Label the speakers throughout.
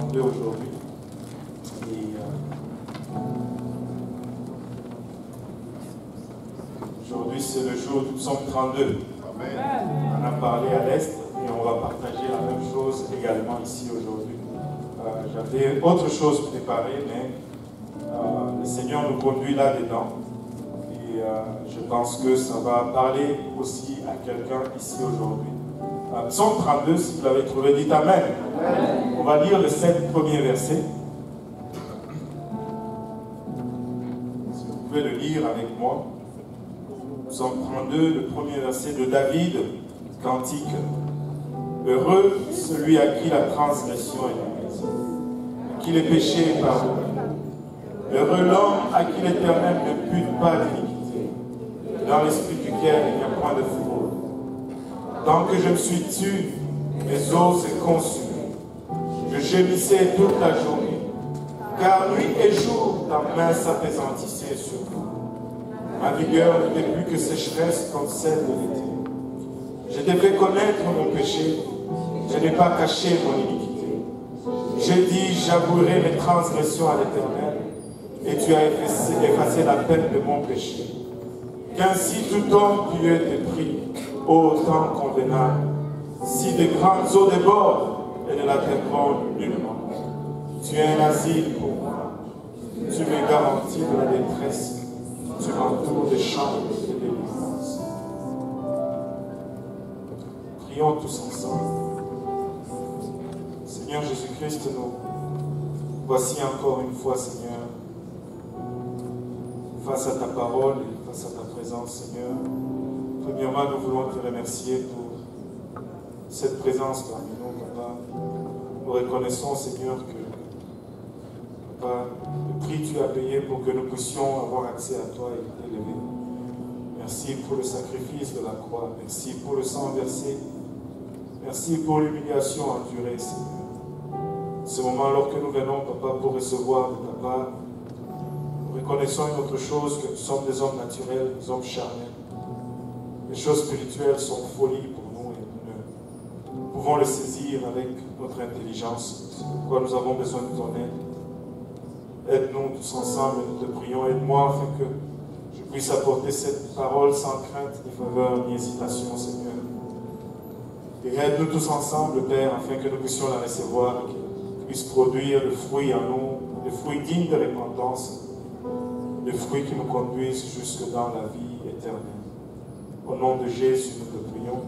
Speaker 1: 32 aujourd'hui. Et aujourd'hui, c'est le jour du psaume 32. Amen. On a parlé à l'Est et on va partager la même chose également ici aujourd'hui. J'avais autre chose préparée, mais le Seigneur nous conduit là-dedans. Et je pense que ça va parler aussi à quelqu'un ici aujourd'hui. Psaume 32, si vous l'avez trouvé, dites Amen. Amen. On va lire les 7 premiers versets. Si vous pouvez le lire avec moi. Psaume 32, le premier verset de David, cantique. Heureux celui à qui la transgression est permise, à qui les péchés est pardonné. Heureux l'homme à qui l'Éternel ne pute pas d'iniquité, dans l'esprit duquel il n'y a point de fraude. Tant que je me suis tu, mes os se consumés. Je gémissais toute la journée, car nuit et jour, ta main s'appesantissait sur moi. Ma vigueur n'était plus que sécheresse comme celle de l'été. Je t'ai fait connaître mon péché, je n'ai pas caché mon iniquité. J'ai dit, j'avouerai mes transgressions à l'Éternel, et tu as effacé la peine de mon péché. Qu'ainsi tout homme pieux te prie, ô temps convenable, si de grandes eaux débordent, elles ne l'atteindront nullement. Tu es un asile pour moi, tu me garantis de la détresse, tu m'entoures de chants et de délivrance. Prions tous ensemble. Seigneur Jésus-Christ, nous voici encore une fois, Seigneur, face à ta parole et face à ta présence, Seigneur. Premièrement, nous voulons te remercier pour cette présence parmi nous, Papa. Nous reconnaissons, Seigneur, que, Papa, le prix que tu as payé pour que nous puissions avoir accès à toi et t'élever. Merci pour le sacrifice de la croix. Merci pour le sang versé. Merci pour l'humiliation endurée, Seigneur. Ce moment, lorsque nous venons, Papa, pour recevoir de ta part, nous reconnaissons une autre chose, que nous sommes des hommes naturels, des hommes charnels. Les choses spirituelles sont folie pour nous et nous pouvons le saisir avec notre intelligence. C'est pourquoi nous avons besoin de ton aide. Aide-nous tous ensemble et nous te prions. Aide-moi afin que je puisse apporter cette parole sans crainte, ni faveur, ni hésitation, Seigneur. Et aide-nous tous ensemble, Père, afin que nous puissions la recevoir et qu'elle puisse produire le fruit en nous, le fruit digne de repentance, le fruit qui nous conduise jusque dans la vie éternelle. Au nom de Jésus, nous te prions,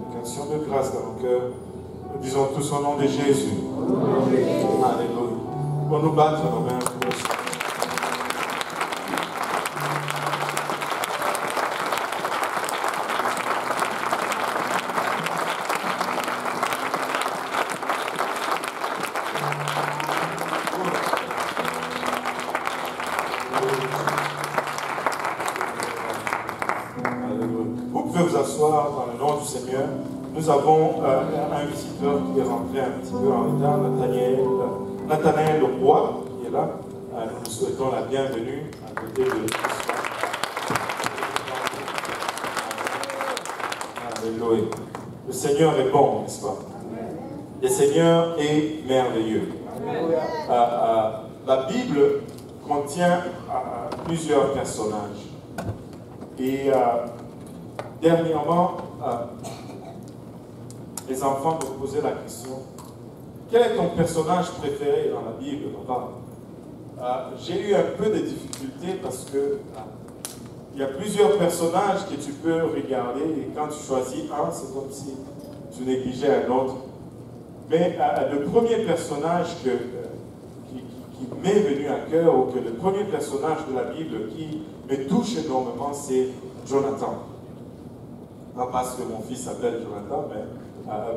Speaker 1: avec action de grâce dans nos cœurs. Nous disons tous au nom de Jésus. Alléluia. Pour nous battre nos mains pour ça. Dans le nom du Seigneur, nous avons un visiteur qui est rentré un petit peu en retard, Nathanaël Roy, qui est là. Nous vous souhaitons la bienvenue à côté de Alléluia. Le Seigneur est bon, n'est-ce pas? Le Seigneur est merveilleux. La Bible contient plusieurs personnages. Et dernièrement, les enfants me posaient la question, quel est ton personnage préféré dans la Bible, papa? J'ai eu un peu de difficultés parce que il y a plusieurs personnages que tu peux regarder et quand tu choisis un, c'est comme si tu négligeais un autre. Mais le premier personnage qui m'est venu à cœur, ou que le premier personnage de la Bible qui me touche énormément, c'est Jonathan. Pas parce que mon fils s'appelle Jonathan, mais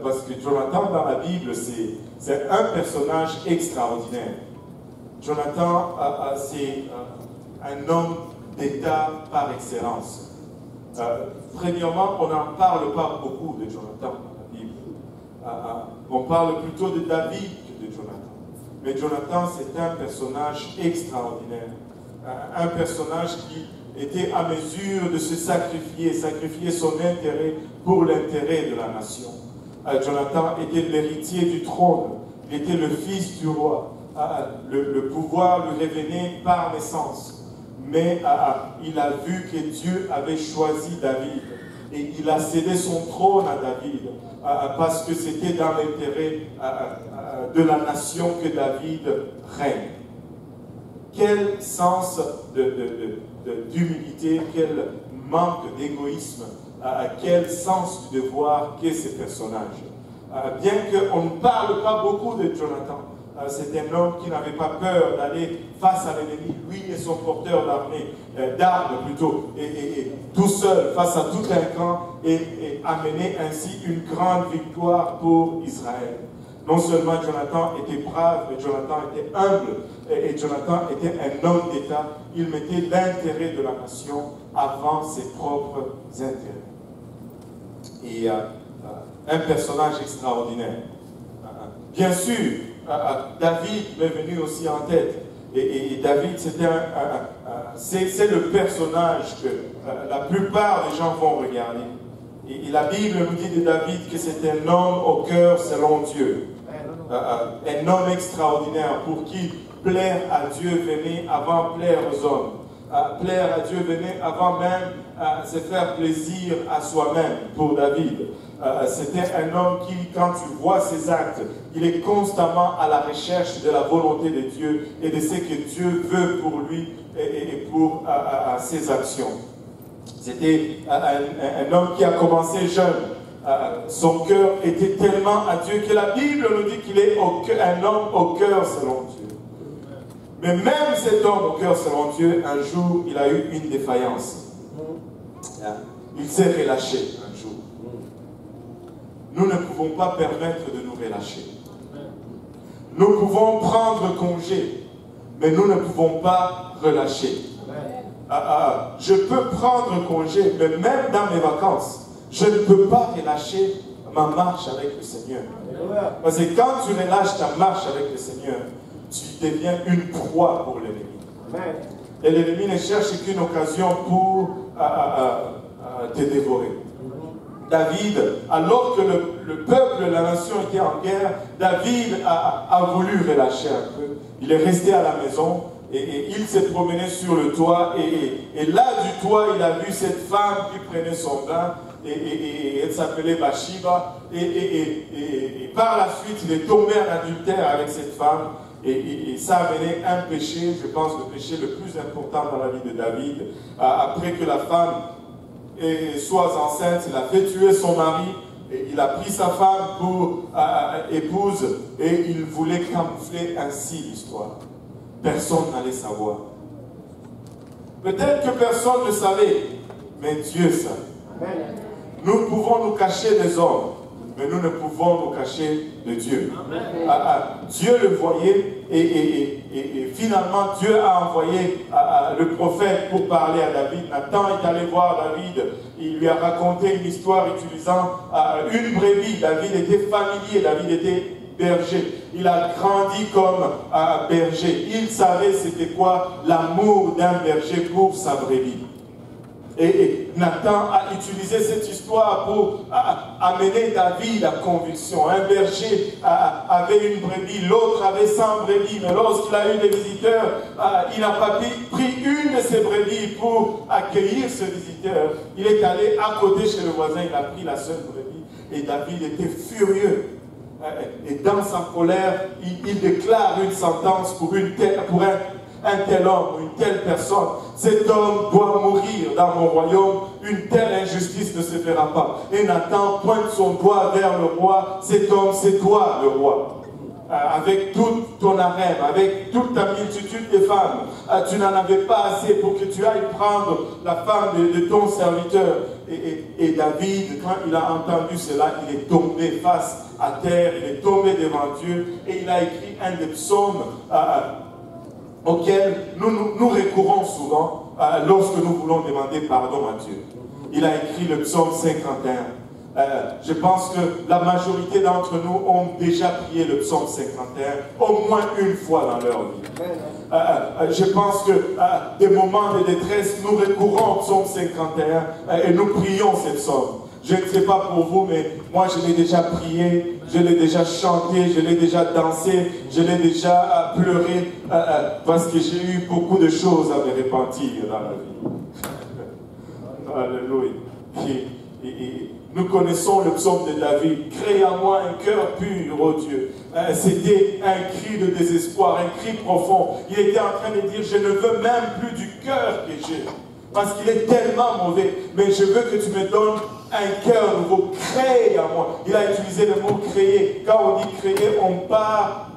Speaker 1: parce que Jonathan dans la Bible, c'est un personnage extraordinaire. Jonathan, c'est un homme d'État par excellence. Premièrement, on n'en parle pas beaucoup de Jonathan dans la Bible. On parle plutôt de David que de Jonathan. Mais Jonathan, c'est un personnage extraordinaire. Un personnage qui était à mesure de se sacrifier son intérêt pour l'intérêt de la nation. Jonathan était l'héritier du trône il était le fils du roi. Le pouvoir lui revenait par naissance. Mais il a vu que Dieu avait choisi David. Et il a cédé son trône à David. Parce que c'était dans l'intérêt de la nation que David règne. Quel sens d'humilité, quel manque d'égoïsme, quel sens du devoir qu'est ce personnage. Bien qu'on ne parle pas beaucoup de Jonathan, c'est un homme qui n'avait pas peur d'aller face à l'ennemi, lui et son porteur d'armes plutôt, et tout seul face à tout un camp, et amener ainsi une grande victoire pour Israël. Non seulement Jonathan était brave, mais Jonathan était humble, et Jonathan était un homme d'État. Il mettait l'intérêt de la nation avant ses propres intérêts. Et un personnage extraordinaire. Bien sûr, David m'est venu aussi en tête. Et David, c'est le personnage que la plupart des gens vont regarder. Et la Bible nous dit de David que c'est un homme au cœur selon Dieu. Un homme extraordinaire pour qui plaire à Dieu venait avant plaire aux hommes. Plaire à Dieu venait avant même se faire plaisir à soi-même pour David. C'était un homme qui, quand tu vois ses actes, il est constamment à la recherche de la volonté de Dieu et de ce que Dieu veut pour lui et pour ses actions. C'était un homme qui a commencé jeune. Son cœur était tellement à Dieu que la Bible nous dit qu'il est un homme au cœur selon Dieu. Mais même cet homme au cœur selon Dieu, un jour, il a eu une défaillance. Il s'est relâché un jour. Nous ne pouvons pas permettre de nous relâcher. Nous pouvons prendre congé, mais nous ne pouvons pas relâcher. Je peux prendre congé, mais même dans mes vacances, je ne peux pas relâcher ma marche avec le Seigneur. Parce que quand tu relâches ta marche avec le Seigneur, tu deviens une proie pour l'ennemi. Et l'ennemi ne cherche qu'une occasion pour te dévorer. David, alors que le peuple, la nation était en guerre, David a voulu relâcher un peu. Il est resté à la maison et il s'est promené sur le toit. Et là, du toit, il a vu cette femme qui prenait son bain. Et elle s'appelait Bathsheba. Et par la suite, il est tombé en adultère avec cette femme. Et ça amenait un péché, je pense, le péché le plus important dans la vie de David. Après que la femme soit enceinte, il a fait tuer son mari, et il a pris sa femme pour épouse, et il voulait camoufler ainsi l'histoire. Personne n'allait savoir. Peut-être que personne ne savait, mais Dieu savait. Nous pouvons nous cacher des hommes, mais nous ne pouvons nous cacher de Dieu. Dieu le voyait et finalement Dieu a envoyé le prophète pour parler à David. Nathan est allé voir David, il lui a raconté une histoire utilisant une brebis. David était familier, David était berger. Il a grandi comme berger. Il savait c'était quoi l'amour d'un berger pour sa brebis. Et Nathan a utilisé cette histoire pour amener David à conviction. Un berger avait une brebis, l'autre avait 100 brebis, mais lorsqu'il a eu des visiteurs, il n'a pas pris une de ces brebis pour accueillir ce visiteur. Il est allé à côté chez le voisin, il a pris la seule brebis, et David était furieux. Et dans sa colère, il déclare une sentence pour un tel homme, une telle personne. Cet homme doit mourir dans mon royaume. Une telle injustice ne se fera pas. Et Nathan pointe son doigt vers le roi. Cet homme, c'est toi le roi. Avec toute ton harem, avec toute ta multitude de femmes, tu n'en avais pas assez pour que tu ailles prendre la femme de ton serviteur. Et David, quand il a entendu cela, il est tombé face à terre, il est tombé devant Dieu et il a écrit un des psaumes auquel nous recourons souvent lorsque nous voulons demander pardon à Dieu. Il a écrit le psaume 51. Je pense que la majorité d'entre nous ont déjà prié le psaume 51 au moins une fois dans leur vie. Je pense que des moments de détresse, nous recourons au psaume 51 et nous prions ce psaume. Je ne sais pas pour vous, mais moi je l'ai déjà prié, je l'ai déjà chanté, je l'ai déjà dansé, je l'ai déjà pleuré, parce que j'ai eu beaucoup de choses à me repentir dans la vie. Alléluia. Nous connaissons le psaume de David. Crée en moi un cœur pur, oh Dieu. C'était un cri de désespoir, un cri profond. Il était en train de dire, je ne veux même plus du cœur que j'ai. Parce qu'il est tellement mauvais. Mais je veux que tu me donnes un cœur nouveau. Crée en moi. Il a utilisé le mot créer. Quand on dit créer, on part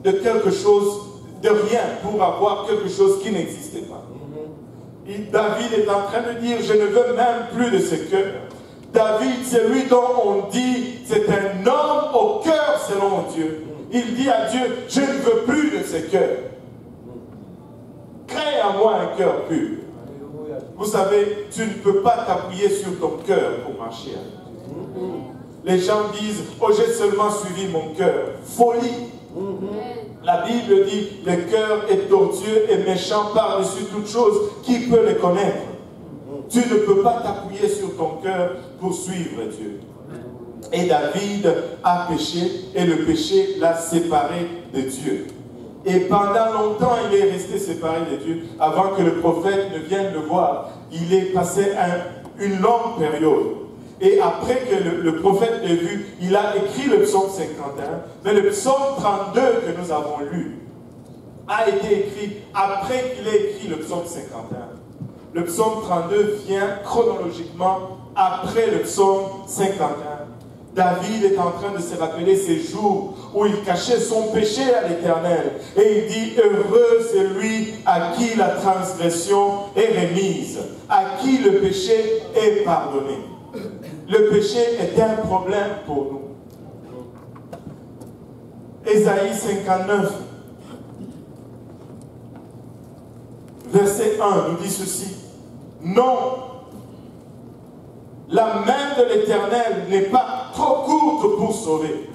Speaker 1: de quelque chose, de rien, pour avoir quelque chose qui n'existait pas. Et David est en train de dire, je ne veux même plus de ce cœur. David, c'est lui dont on dit, c'est un homme au cœur selon Dieu. Il dit à Dieu, je ne veux plus de ce cœur. Crée en moi un cœur pur. Vous savez, tu ne peux pas t'appuyer sur ton cœur pour marcher avec Dieu. Les gens disent, oh j'ai seulement suivi mon cœur. Folie. La Bible dit, le cœur est tortueux et méchant par-dessus toute chose. Qui peut le connaître? Tu ne peux pas t'appuyer sur ton cœur pour suivre Dieu. Et David a péché et le péché l'a séparé de Dieu. Et pendant longtemps, il est resté séparé de Dieu avant que le prophète ne vienne le voir. Il est passé une longue période. Et après que le prophète l'ait vu, il a écrit le psaume 51. Mais le psaume 32 que nous avons lu a été écrit après qu'il ait écrit le psaume 51. Le psaume 32 vient chronologiquement après le psaume 51. David est en train de se rappeler ces jours où il cachait son péché à l'Éternel. Et il dit, heureux celui à qui la transgression est remise, à qui le péché est pardonné. Le péché est un problème pour nous. Ésaïe 59, verset 1 nous dit ceci. Non, la main de l'Éternel n'est pas trop courte pour sauver.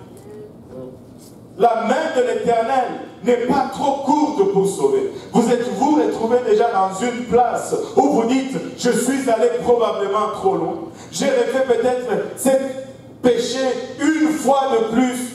Speaker 1: La main de l'Éternel n'est pas trop courte pour sauver. Vous êtes-vous retrouvé déjà dans une place où vous dites, je suis allé probablement trop loin. J'ai refait peut-être cette péché une fois de plus,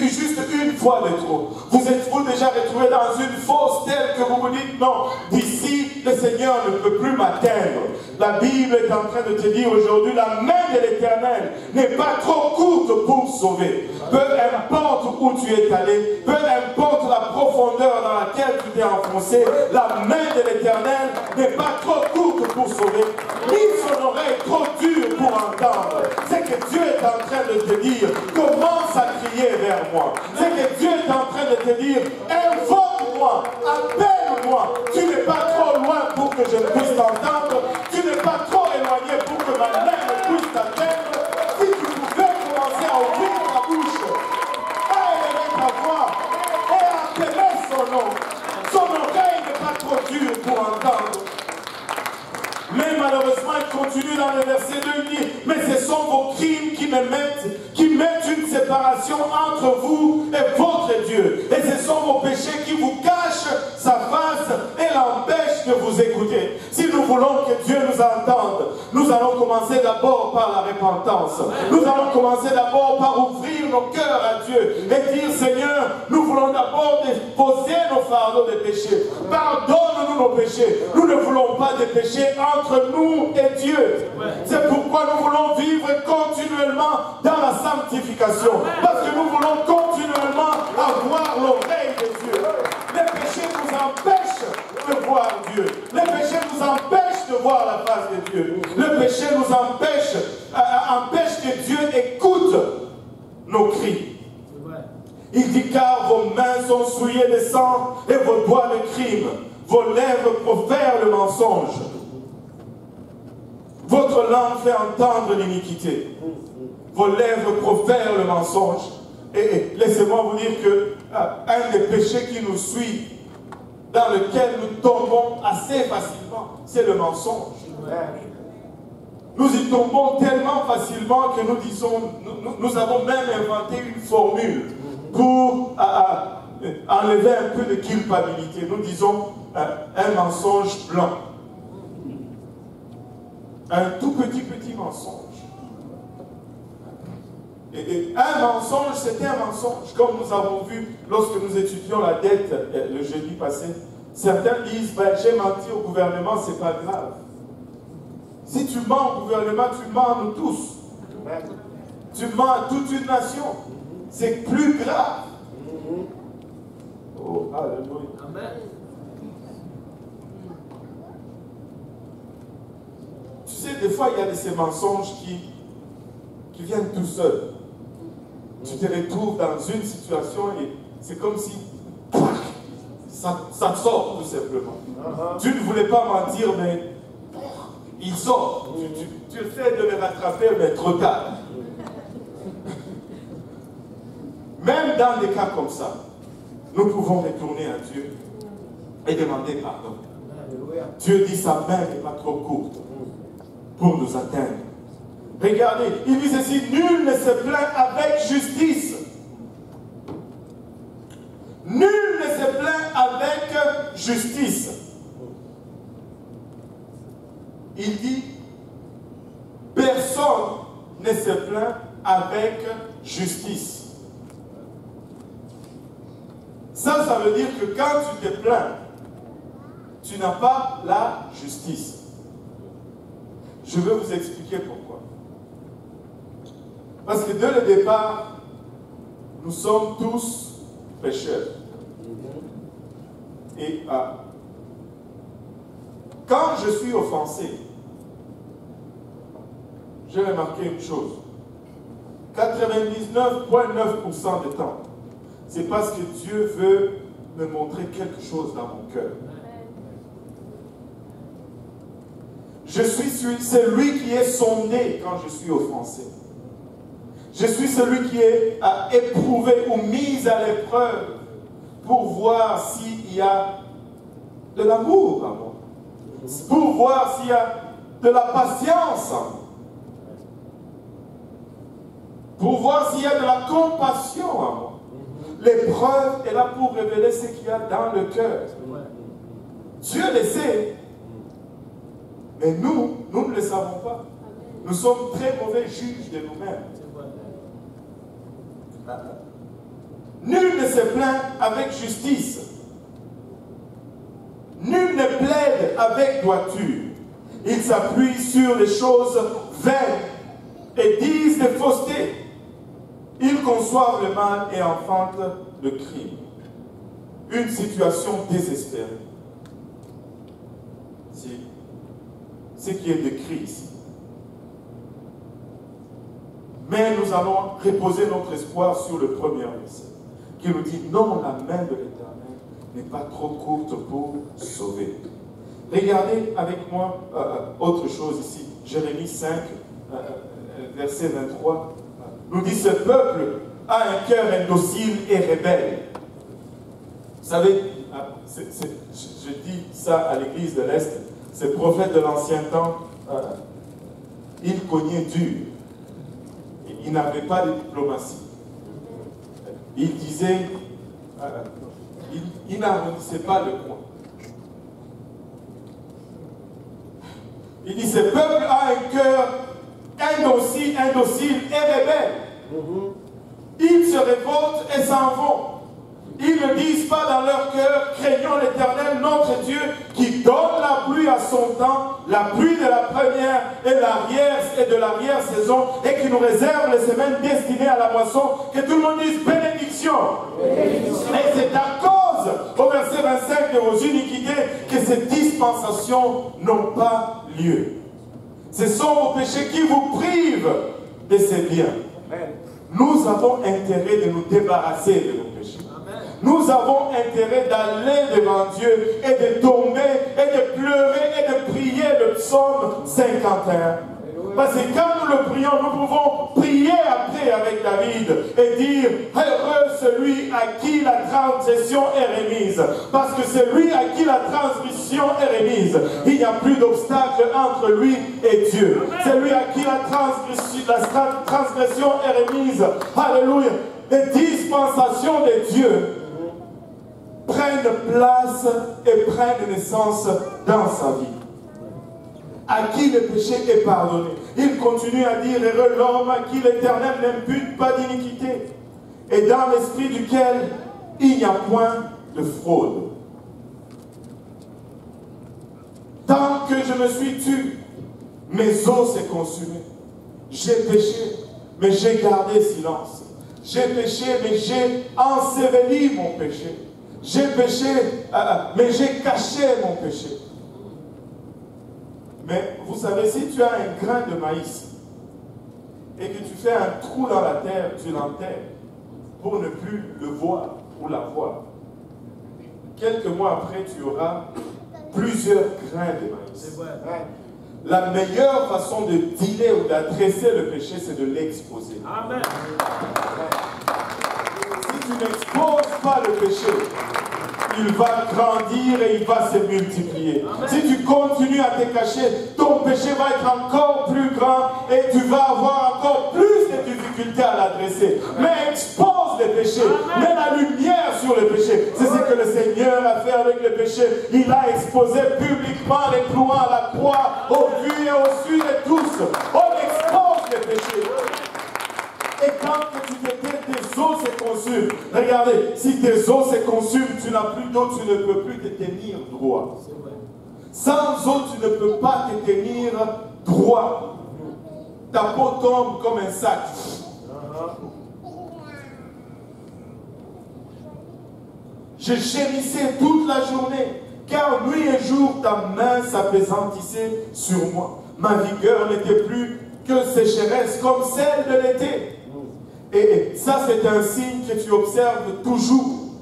Speaker 1: juste une fois de trop. Vous êtes-vous déjà retrouvé dans une fosse telle que vous vous dites, non, d'ici le Seigneur ne peut plus m'atteindre. La Bible est en train de te dire aujourd'hui, la main de l'Éternel n'est pas trop courte pour sauver. Peu importe où tu es allé, peu importe la profondeur dans laquelle tu t'es enfoncé, la main de l'Éternel n'est pas trop courte pour sauver, ni son oreille trop dure pour entendre. C'est que Dieu est en train de te dire, commence à crier vers moi. C'est que Dieu est en train de te dire, invoque-moi, appelle-moi. Tu n'es pas trop loin pour que je puisse t'entendre. Tu n'es pas trop éloigné pour que ma main ne puisse t'atteindre. Si tu pouvais commencer à ouvrir ta bouche, à élever ta voix et à appeler son nom. Son oreille n'est pas trop dure pour entendre. Mais malheureusement, il continue dans le verset 2, il dit, mais ce sont vos crimes qui mettent une séparation entre vous et votre Dieu. Et ce sont vos péchés qui vous cachent sa face et l'empêchent de vous écouter. Si nous voulons que Dieu nous entende, nous allons commencer d'abord par la repentance. Nous allons commencer d'abord par ouvrir nos cœurs à Dieu et dire, Seigneur, nous voulons d'abord déposer nos fardeaux de péché. Pardonne-nous nos péchés. Nous ne voulons pas de péchés entre nous et Dieu. C'est pourquoi nous voulons vivre continuellement dans la sanctification. Parce que nous voulons continuellement avoir l'oreille de Dieu. Les péchés nous empêchent de voir Dieu. Les péchés nous empêchent de voir la face de Dieu. Le péché nous empêche que Dieu écoute nos cris. Il dit, car vos mains sont souillées de sang et vos doigts de crime. Vos lèvres profèrent le mensonge. Votre langue fait entendre l'iniquité. Vos lèvres profèrent le mensonge. Et laissez-moi vous dire que un des péchés qui nous suit, dans lequel nous tombons assez facilement, c'est le mensonge. Nous y tombons tellement facilement que nous disons, nous avons même inventé une formule pour enlever un peu de culpabilité. Nous disons un mensonge blanc. Un tout petit mensonge. Et un mensonge, c'était un mensonge. Comme nous avons vu lorsque nous étudions la dette le jeudi passé, certains disent, ben, j'ai menti au gouvernement, c'est pas grave. Si tu mens au gouvernement, tu mens à nous tous. Tu mens à toute une nation. C'est plus grave. Oh, alléluia. Amen. Tu sais, des fois, il y a de ces mensonges qui viennent tout seuls. Tu te retrouves dans une situation et c'est comme si ça sort tout simplement. Tu ne voulais pas mentir, mais il sort. Tu essaies de le rattraper, mais trop tard. Même dans des cas comme ça, nous pouvons retourner à Dieu et demander pardon. Dieu dit sa main n'est pas trop courte pour nous atteindre. Regardez, il dit ceci, nul ne se plaint avec justice. Nul ne se plaint avec justice. Il dit, personne ne se plaint avec justice. Ça veut dire que quand tu te plains, tu n'as pas la justice. Je vais vous expliquer pourquoi. Parce que dès le départ, nous sommes tous pécheurs. Et quand je suis offensé, j'ai remarqué une chose. 99,9% du temps, c'est parce que Dieu veut me montrer quelque chose dans mon cœur. Je suis celui qui est sondé quand je suis offensé. Je suis celui qui est éprouvé ou mis à l'épreuve pour voir s'il y a de l'amour en moi. Pour voir s'il y a de la patience en moi. Pour voir s'il y a de la compassion en moi. L'épreuve est là pour révéler ce qu'il y a dans le cœur. Dieu le sait. Mais nous ne le savons pas. Nous sommes très mauvais juges de nous-mêmes. Nul ne se plaint avec justice. Nul ne plaide avec droiture. Ils s'appuient sur les choses vaines et disent des faussetés. Ils conçoivent le mal et enfantent le crime. Une situation désespérée. C'est ce qui est décrit ici. Mais nous allons reposer notre espoir sur le premier verset, qui nous dit, non, la main de l'Éternel n'est pas trop courte pour sauver. Regardez avec moi autre chose ici. Jérémie 5, verset 23, nous dit, ce peuple a un cœur indocile et rebelle. Vous savez, je dis ça à l'église de l'Est, ces prophètes de l'ancien temps, ils cognaient dur. Ils n'avaient pas de diplomatie. Ils disaient, ils n'arrondissaient pas le coin. Il dit, ce peuple a un cœur indocile et rebelle. Ils se révoltent et s'en vont. Ils ne disent pas dans leur cœur, craignons l'Éternel, notre Dieu, qui donne la pluie à son temps, la pluie de la première et de l'arrière-saison, et qui nous réserve les semaines destinées à la moisson, que tout le monde dise bénédiction. Et c'est à cause, au verset 25, de vos iniquités, que ces dispensations n'ont pas lieu. Ce sont vos péchés qui vous privent de ces biens. Nous avons intérêt de nous débarrasser de nos péchés. Nous avons intérêt d'aller devant Dieu et de tomber et de pleurer et de prier le psaume 51. Parce que quand nous le prions, nous pouvons prier après avec David et dire, heureux celui à qui la transgression est remise. Parce que celui à qui la transgression est remise, il n'y a plus d'obstacle entre lui et Dieu. Celui à qui la transgression est remise, alléluia, les dispensations de Dieu prennent place et prennent naissance dans sa vie. à qui le péché est pardonné. Il continue à dire, heureux l'homme à qui l'Éternel n'impute pas d'iniquité, et dans l'esprit duquel il n'y a point de fraude. Tant que je me suis tué, mes os s'est consumé. J'ai péché, mais j'ai gardé silence. J'ai péché, mais j'ai enseveli mon péché. J'ai péché, mais j'ai caché mon péché. Mais vous savez, si tu as un grain de maïs et que tu fais un trou dans la terre, tu l'enterres pour ne plus le voir ou la voir. Quelques mois après, tu auras plusieurs grains de maïs. La meilleure façon de dealer ou d'adresser le péché, c'est de l'exposer. Amen. Si tu n'exposes pas le péché, il va grandir et il va se multiplier. Amen. Si tu continues à te cacher, ton péché va être encore plus grand et tu vas avoir encore plus de difficultés à l'adresser. Mais expose les péchés, mets la lumière sur le péché. C'est ce que le Seigneur a fait avec le péché. Il a exposé publiquement les clouants à la croix, au vu et au su de tous. On expose les péchés. Et quand tu t'étais, tes os se consument. Regardez, si tes os se consument, tu n'as plus d'eau, tu ne peux plus te tenir droit. Sans eau, tu ne peux pas te tenir droit. Ta peau tombe comme un sac. Je gémissais toute la journée, car nuit et jour, ta main s'appesantissait sur moi. Ma vigueur n'était plus que sécheresse comme celle de l'été. Et ça, c'est un signe que tu observes toujours.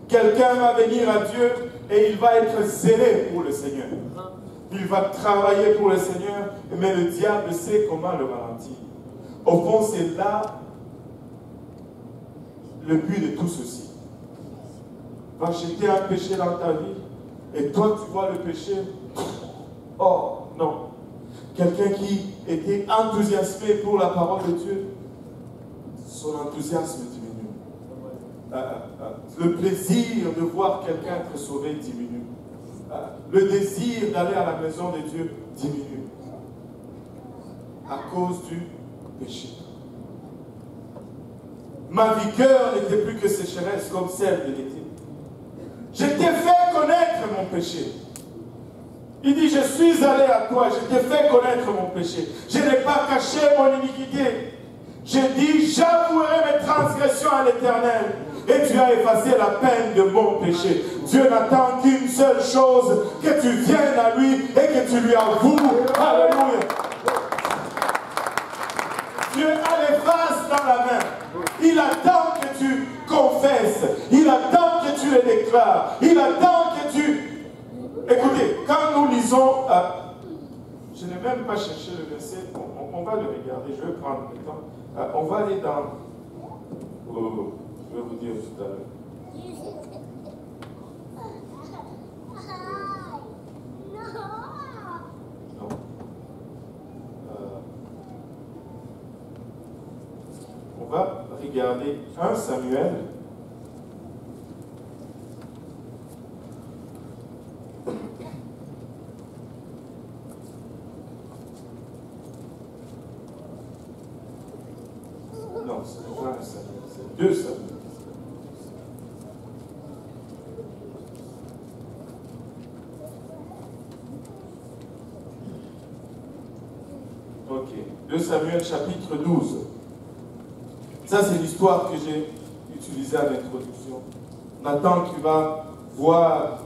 Speaker 1: Quelqu'un va venir à Dieu et il va être zélé pour le Seigneur. Il va travailler pour le Seigneur, mais le diable sait comment le ralentir. Au fond, c'est là le but de tout ceci. Va jeter un péché dans ta vie et toi, tu vois le péché. Oh, non. Quelqu'un qui était enthousiasmé pour la parole de Dieu, son enthousiasme diminue. Le plaisir de voir quelqu'un être sauvé diminue. Le désir d'aller à la maison de Dieu diminue. À cause du péché. Ma vigueur n'était plus que sécheresse comme celle de l'été. Je t'ai fait connaître mon péché. Il dit, je suis allé à toi, je t'ai fait connaître mon péché. Je n'ai pas caché mon iniquité. J'ai dit, j'avouerai mes transgressions à l'Éternel. Et tu as effacé la peine de mon péché. Dieu n'attend qu'une seule chose, que tu viennes à lui et que tu lui avoues. Alléluia. Dieu a les vases dans la main. Il attend que tu confesses. Il attend que tu les déclares. Il attend que tu... Écoutez, quand nous lisons... je n'ai même pas cherché le verset. On va le regarder. Je vais prendre le temps. On va aller dans... je vais vous dire tout à l'heure. Non. On va regarder 1 Samuel. Non, c'est pas 1 Samuel, c'est 2 Samuel. Ok. 2 Samuel chapitre 12. Ça, c'est l'histoire que j'ai utilisée à l'introduction. Nathan qui va voir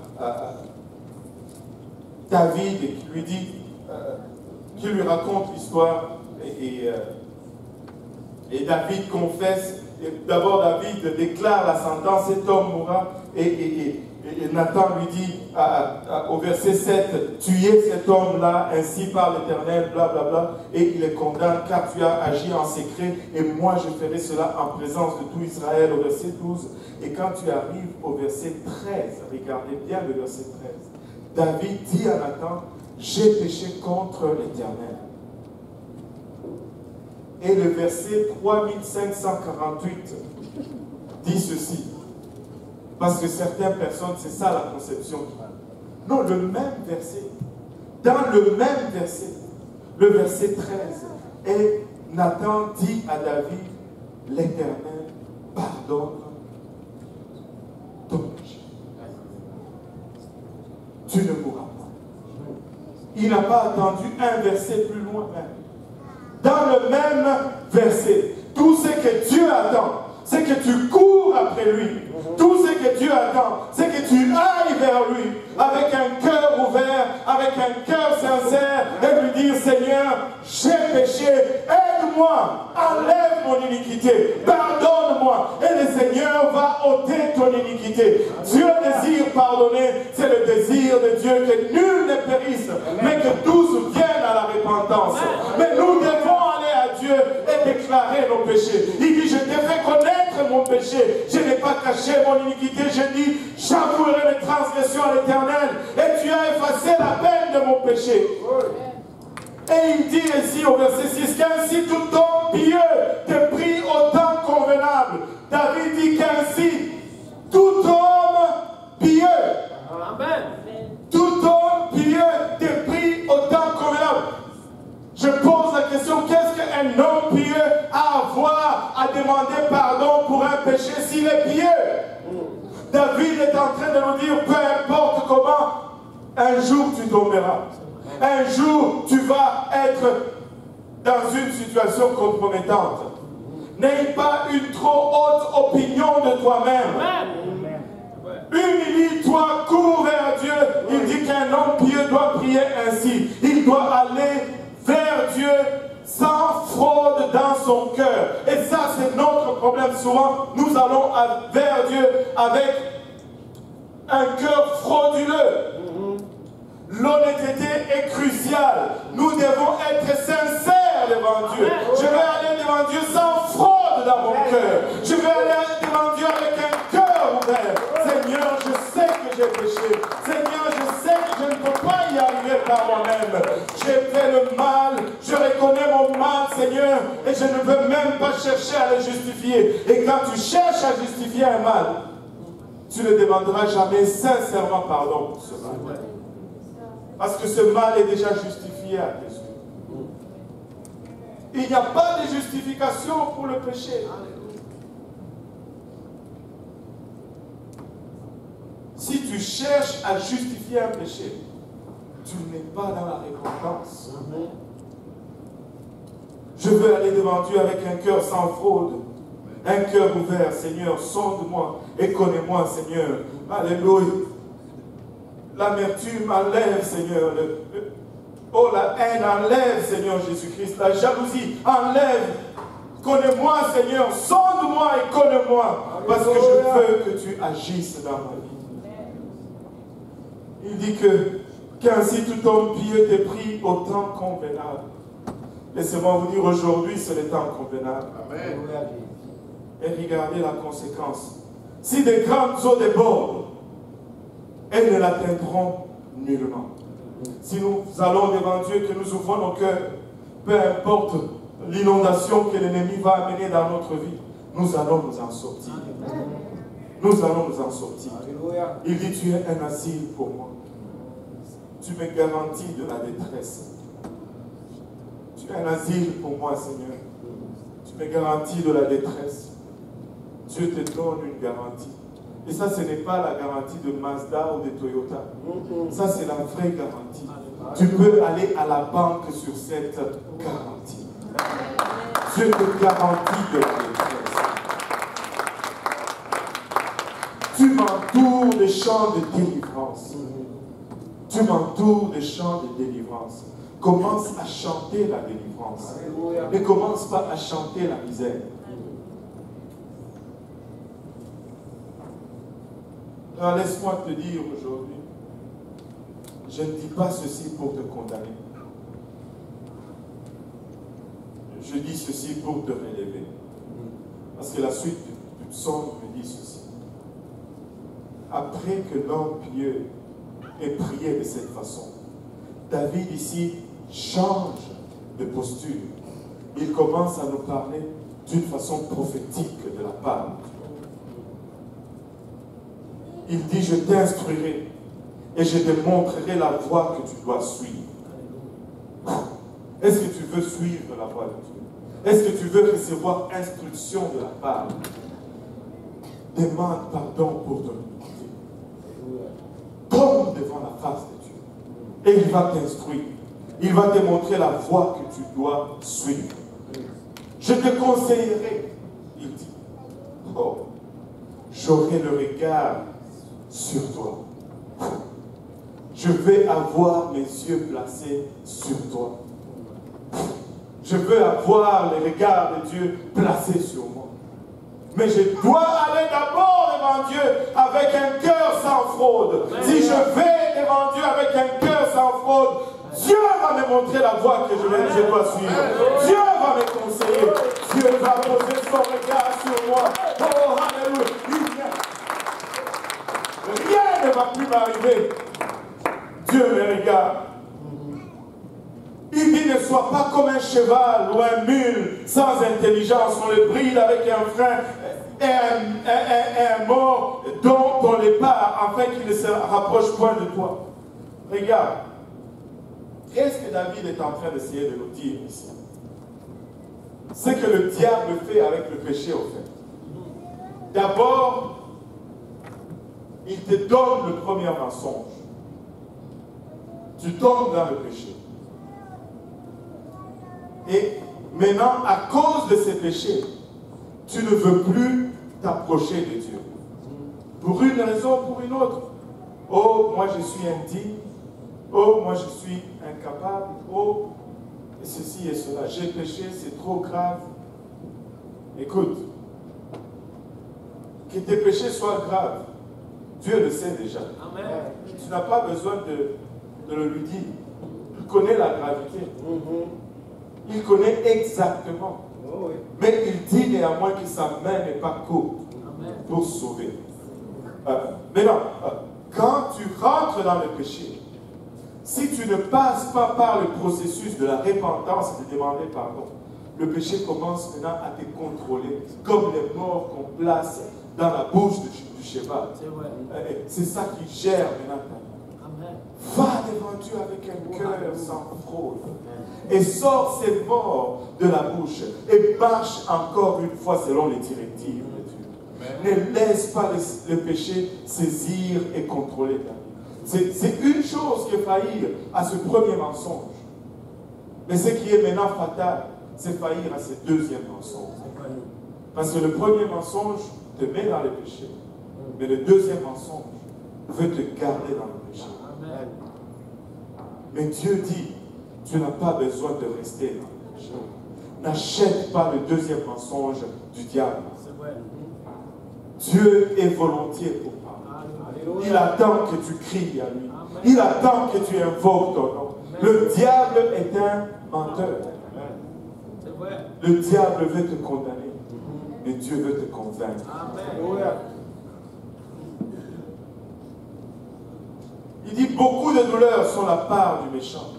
Speaker 1: David et qui lui dit, qui lui raconte l'histoire et David confesse. D'abord, David déclare la sentence, cet homme mourra. Et Nathan lui dit au verset 7, tuez cet homme-là, ainsi par l'Éternel, blablabla. Et il est condamné car tu as agi en secret, et moi je ferai cela en présence de tout Israël, au verset 12. Et quand tu arrives au verset 13, regardez bien le verset 13, David dit à Nathan, j'ai péché contre l'Éternel. Et le verset 3548 dit ceci. Parce que certaines personnes, c'est ça la conception. Non, le même verset. dans le même verset, le verset 13, et Nathan dit à David, l'Éternel pardonne ton péché. Tu ne mourras pas. Il n'a pas attendu un verset plus loin même. Dans le même verset, tout ce que Dieu attend, c'est que tu cours après lui. Tout ce que Dieu attend, c'est que tu ailles vers lui avec un cœur ouvert, avec un cœur sincère, et lui dire, Seigneur, j'ai péché, aide-moi, enlève mon iniquité, pardonne-moi. Et le Seigneur va ôter ton iniquité. Dieu désire pardonner, c'est le désir de Dieu que nul ne périsse, mais que tous viennent à la repentance. Mais nous devons aller à Dieu et déclarer nos péchés. Il dit, je t'ai fait connaître mon péché, je n'ai pas caché mon iniquité, j'ai dit, j'avouerai mes transgressions à l'Éternel, et tu as effacé la peine de mon péché. Et il dit ici au verset 6, qu'ainsi tout homme pieux te prie au temps convenable. David dit qu'ainsi tout homme pieux, amen, tout homme pieux te prie au temps convenable. Je pose la question, qu'est-ce qu'un homme pieux a à voir à demander pardon pour un péché s'il est pieux? David est en train de nous dire, peu importe comment, un jour tu tomberas. Un jour tu vas être dans une situation compromettante. N'aie pas une trop haute opinion de toi-même. Humilie-toi, cours vers Dieu. Il dit qu'un homme pieux doit prier ainsi. Il doit aller vers Dieu sans fraude dans son cœur. Et ça, c'est notre problème. Souvent, nous allons vers Dieu avec un cœur frauduleux. L'honnêteté est cruciale. Nous devons être sincères devant Dieu. Je vais aller devant Dieu sans fraude dans mon cœur. Je vais aller devant Dieu avec un cœur ouvert. Seigneur, je sais que j'ai péché. Seigneur, je sais que je ne peux pas y arriver par moi-même. J'ai fait le mal. Je reconnais mon mal, Seigneur, et je ne veux même pas chercher à le justifier. Et quand tu cherches à justifier un mal, tu ne demanderas jamais sincèrement pardon pour ce mal. Parce que ce mal est déjà justifié à tes yeux. Il n'y a pas de justification pour le péché. Si tu cherches à justifier un péché, tu n'es pas dans la repentance. Je veux aller devant Dieu avec un cœur sans fraude, un cœur ouvert. Seigneur, sonde-moi et connais-moi, Seigneur. Alléluia. L'amertume enlève, Seigneur. Oh, la haine enlève, Seigneur Jésus-Christ. La jalousie enlève. Connais-moi, Seigneur. Sonde-moi et connais-moi. Parce que je veux que tu agisses dans ma vie. Il dit qu'ainsi tout homme pieux te prie au temps convenable. Laissez-moi vous dire aujourd'hui, c'est le temps convenable. Amen. Et regardez la conséquence. Si des grandes eaux débordent, elles ne l'atteindront nullement. Si nous allons devant Dieu, que nous ouvrons nos cœurs, peu importe l'inondation que l'ennemi va amener dans notre vie, nous allons nous en sortir. Nous allons nous en sortir. Il dit, tu es un asile pour moi. Tu me garantis de la détresse. Tu es un asile pour moi, Seigneur. Tu me garantis de la détresse. Dieu te donne une garantie. Et ça, ce n'est pas la garantie de Mazda ou de Toyota. Ça, c'est la vraie garantie. Tu peux aller à la banque sur cette garantie. Dieu te garantit de la détresse. Tu m'entoures des chants de délivrance. Tu m'entoures des chants de délivrance. Commence à chanter la délivrance. Ne commence pas à chanter la misère. Alors laisse-moi te dire aujourd'hui, je ne dis pas ceci pour te condamner. Je dis ceci pour te relever. Parce que la suite du psaume me dit ceci. Après que l'homme pieux ait prié de cette façon, David ici change de posture. Il commence à nous parler d'une façon prophétique de la part de Dieu. Il dit, je t'instruirai et je te montrerai la voie que tu dois suivre. Est-ce que tu veux suivre la voie de Dieu? Est-ce que tu veux recevoir instruction de la part? Demande pardon pour ton iniquité. Tombe devant la face de Dieu. Et il va t'instruire. Il va te montrer la voie que tu dois suivre. Je te conseillerai, il dit. Oh, j'aurai le regard sur toi. Je vais avoir mes yeux placés sur toi. Je veux avoir le regard de Dieu placé sur moi. Mais je dois aller d'abord devant Dieu avec un cœur sans fraude. Si je vais devant Dieu avec un cœur sans fraude, Dieu va me montrer la voie que je dois suivre. Dieu va me conseiller. Dieu va poser son regard sur moi. Oh, alléluia. Rien ne va plus m'arriver. Dieu me regarde. Il dit, ne sois pas comme un cheval ou un mule sans intelligence. On le bride avec un frein et un mot dont on les part afin qu'il ne se rapproche point de toi. Regarde. Qu'est-ce que David est en train d'essayer de nous dire ici? C'est que le diable fait avec le péché, au fait. D'abord, il te donne le premier mensonge. Tu tombes dans le péché. Et maintenant, à cause de ces péchés, tu ne veux plus t'approcher de Dieu. Pour une raison ou pour une autre. Oh, moi je suis indigne. Oh, moi je suis incapable. Oh, et ceci et cela. J'ai péché, c'est trop grave. Écoute, que tes péchés soient graves, Dieu le sait déjà. Amen. Tu n'as pas besoin de le lui dire. Il connaît la gravité. Il connaît exactement. Oh oui. Mais il dit néanmoins que sa main n'est pas courte pour sauver. Maintenant, quand tu rentres dans le péché, si tu ne passes pas par le processus de la repentance et de demander pardon, le péché commence maintenant à te contrôler, comme les morts qu'on place dans la bouche du cheval. C'est ça qui gère maintenant ta vie. Va devant Dieu avec un cœur sans fraude. Et sors ces morts de la bouche et marche encore une fois selon les directives de Dieu. Ne laisse pas le péché saisir et contrôler ta vie. C'est une chose qui est faillir à ce premier mensonge. Mais ce qui est maintenant fatal, c'est faillir à ce deuxième mensonge. Parce que le premier mensonge te met dans le péché. Mais le deuxième mensonge veut te garder dans le péché. Mais Dieu dit, tu n'as pas besoin de rester dans le péché. N'achète pas le deuxième mensonge du diable. Dieu est volontiers pour parler. Il attend que tu cries à lui. Il attend que tu invoques ton nom. Le diable est un menteur. Le diable veut te condamner. Mais Dieu veut te convaincre. Il dit, beaucoup de douleurs sont la part du méchant.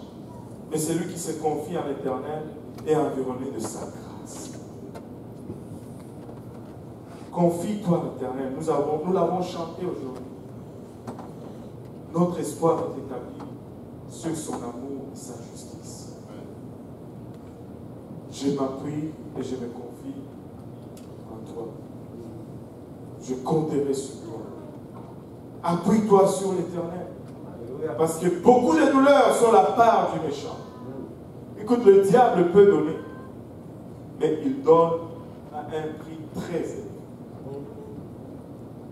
Speaker 1: Mais c'est lui qui se confie en l'Éternel est environné de sa grâce. Confie-toi à l'Éternel. Nous l'avons chanté aujourd'hui. Notre espoir est établi sur son amour et sa justice. Je m'appuie et je me confie en toi. Je compterai sur toi. Appuie-toi sur l'Éternel. Parce que beaucoup de douleurs sont la part du méchant. Écoute, le diable peut donner, mais il donne à un prix très élevé.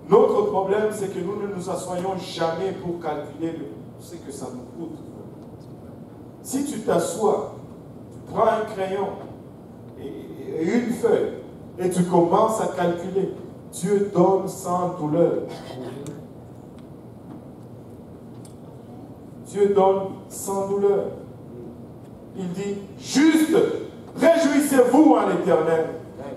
Speaker 1: Notre problème, c'est que nous ne nous assoyons jamais pour calculer ce que ça nous coûte. Si tu t'assois, tu prends un crayon et une feuille, et tu commences à calculer, Dieu donne sans douleur. Dieu donne sans douleur. Il dit, juste, réjouissez-vous en l'Éternel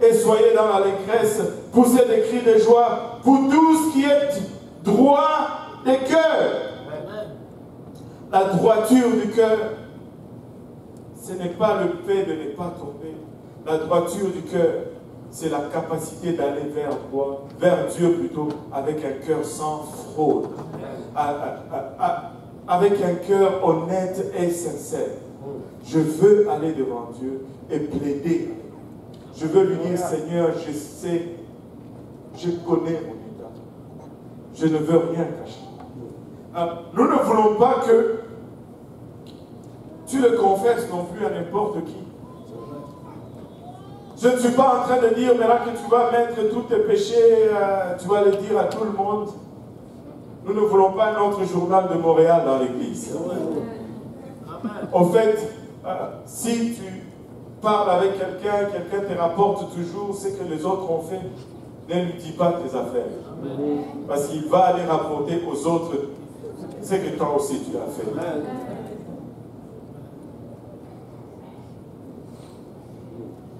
Speaker 1: et soyez dans l'allégresse, poussez des cris de joie pour tous qui êtes droit des cœurs. La droiture du cœur, ce n'est pas le fait de ne pas tomber. La droiture du cœur, c'est la capacité d'aller vers Dieu plutôt, avec un cœur sans fraude. avec un cœur honnête et sincère. Je veux aller devant Dieu et plaider. Je veux lui dire, Seigneur, je sais, je connais mon état. Je ne veux rien cacher. Nous ne voulons pas que tu le confesses non plus à n'importe qui. Je ne suis pas en train de dire maintenant que tu vas mettre tous tes péchés, tu vas les dire à tout le monde. Nous ne voulons pas un autre journal de Montréal dans l'église. En fait, si tu parles avec quelqu'un, quelqu'un te rapporte toujours ce que les autres ont fait, ne lui dis pas tes affaires. Parce qu'il va aller rapporter aux autres ce que toi aussi tu as fait.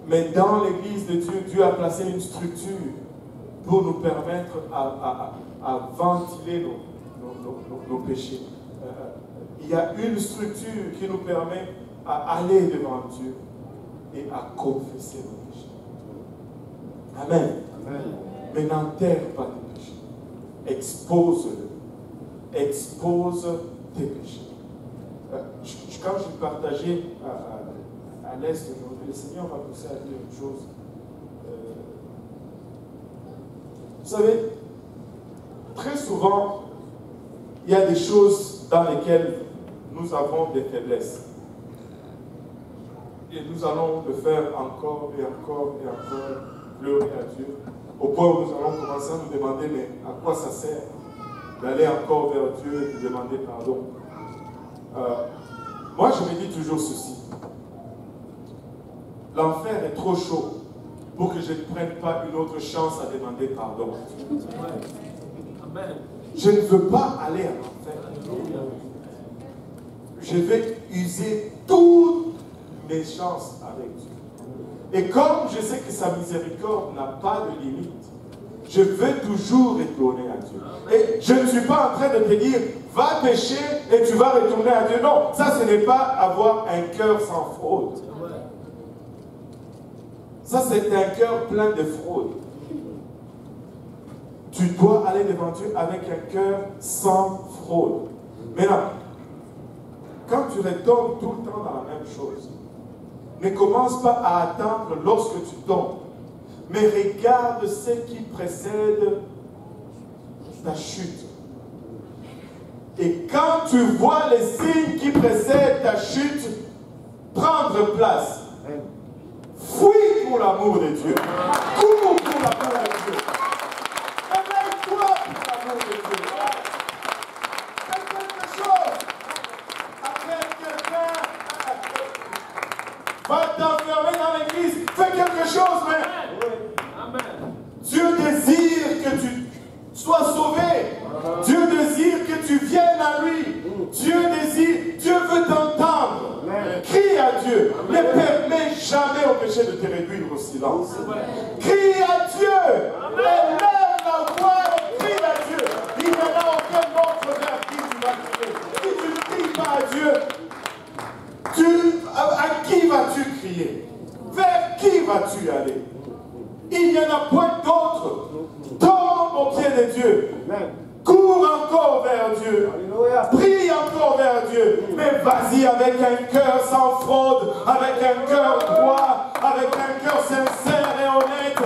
Speaker 1: Mais dans l'église de Dieu, Dieu a placé une structure pour nous permettre à ventiler nos péchés. Il y a une structure qui nous permet à aller devant Dieu et à confesser nos péchés. Amen. Amen. Mais n'enterre pas tes péchés. Expose-le. Expose tes péchés. Quand j'ai partagé à l'Est aujourd'hui, le Seigneur m'a poussé à dire une chose. Vous savez, très souvent, il y a des choses dans lesquelles nous avons des faiblesses. Et nous allons le faire encore et encore et encore, pleurer à Dieu, au point où nous allons commencer à nous demander, mais à quoi ça sert d'aller encore vers Dieu et de demander pardon. Moi, je me dis toujours ceci. L'enfer est trop chaud pour que je ne prenne pas une autre chance à demander pardon. Je ne veux pas aller à l'enfer. Je vais user toutes mes chances avec Dieu. Et comme je sais que sa miséricorde n'a pas de limite, je veux toujours retourner à Dieu. Et je ne suis pas en train de te dire, va pécher et tu vas retourner à Dieu. Non, ça ce n'est pas avoir un cœur sans fraude. Ça c'est un cœur plein de fraude. Tu dois aller devant Dieu avec un cœur sans fraude. Maintenant, quand tu retombes tout le temps dans la même chose, ne commence pas à attendre lorsque tu tombes, mais regarde ce qui précède ta chute. Et quand tu vois les signes qui précèdent ta chute prendre place, fuis pour l'amour de Dieu. Cours pour l'amour de Dieu. Réveille-toi pour l'amour de Dieu. Fais quelque chose. Après quelqu'un va t'enfermer dans l'église. Fais quelque chose, mais Dieu désire que tu sois sauvé. Dieu désire que tu viennes à lui. Dieu veut t'entendre. Crie à Dieu. Ne permets jamais au péché de te réduire au silence. Crie à Dieu. Lève la voix et crie à Dieu. Il n'y en a aucun autre vers qui tu vas crier. Si tu ne cries pas à Dieu, à qui vas-tu crier? Vers qui vas-tu aller? Il n'y en a point d'autre. Tombe au pied de Dieu. Cours encore vers Dieu. Prie encore vers Dieu. Mais vas-y avec un cœur sans fraude, avec un cœur droit, avec un cœur sincère et honnête.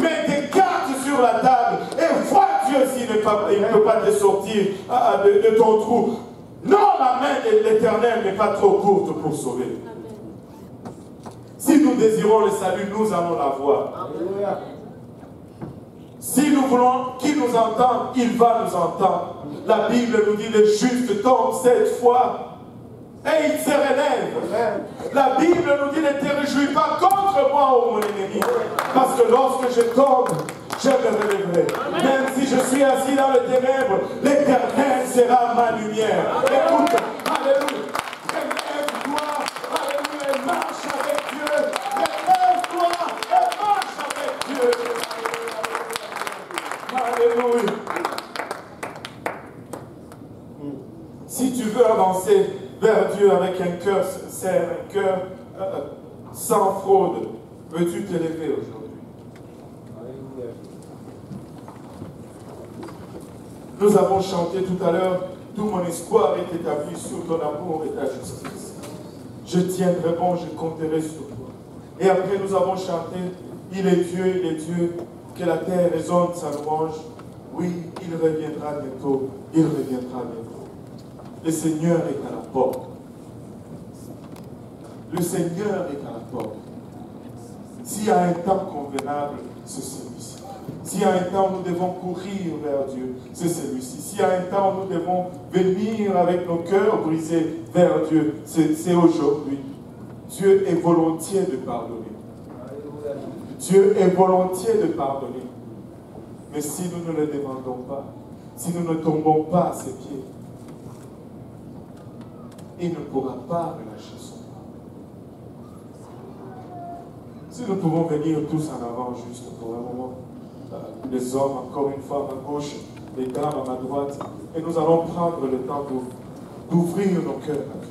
Speaker 1: Mets tes cartes sur la table et vois Dieu s'il ne peut pas te sortir de ton trou. Non, la main de l'Éternel n'est pas trop courte pour sauver. Si nous désirons le salut, nous allons l'avoir. Si nous voulons qu'il nous entende, il va nous entendre. La Bible nous dit le juste tombe 7 fois et il se relève. La Bible nous dit ne te réjouis pas contre moi, ô mon ennemi. Parce que lorsque je tombe, je me relèverai. Même si je suis assis dans les ténèbres, l'Éternel sera ma lumière. Écoute, alléluia. Relève-toi, alléluia, et marche avec Dieu. Relève-toi et marche avec Dieu. Alléluia. Si tu veux avancer vers Dieu avec un cœur sincère, un cœur sans fraude, veux-tu te lever aujourd'hui? Nous avons chanté tout à l'heure, tout mon espoir est établi sur ton amour et ta justice. Je tiendrai bon, je compterai sur toi. Et après nous avons chanté, il est Dieu, que la terre résonne sa louange. Oui, il reviendra bientôt, il reviendra bientôt. Le Seigneur est à la porte. Le Seigneur est à la porte. S'il y a un temps convenable, c'est celui-ci. S'il y a un temps où nous devons courir vers Dieu, c'est celui-ci. S'il y a un temps où nous devons venir avec nos cœurs brisés vers Dieu, c'est aujourd'hui. Dieu est volontiers de pardonner. Dieu est volontiers de pardonner. Mais si nous ne le demandons pas, si nous ne tombons pas à ses pieds, il ne pourra pas relâcher son bras. Si nous pouvons venir tous en avant juste pour un moment, les hommes encore une fois à ma gauche, les dames à ma droite, et nous allons prendre le temps d'ouvrir nos cœurs à Dieu.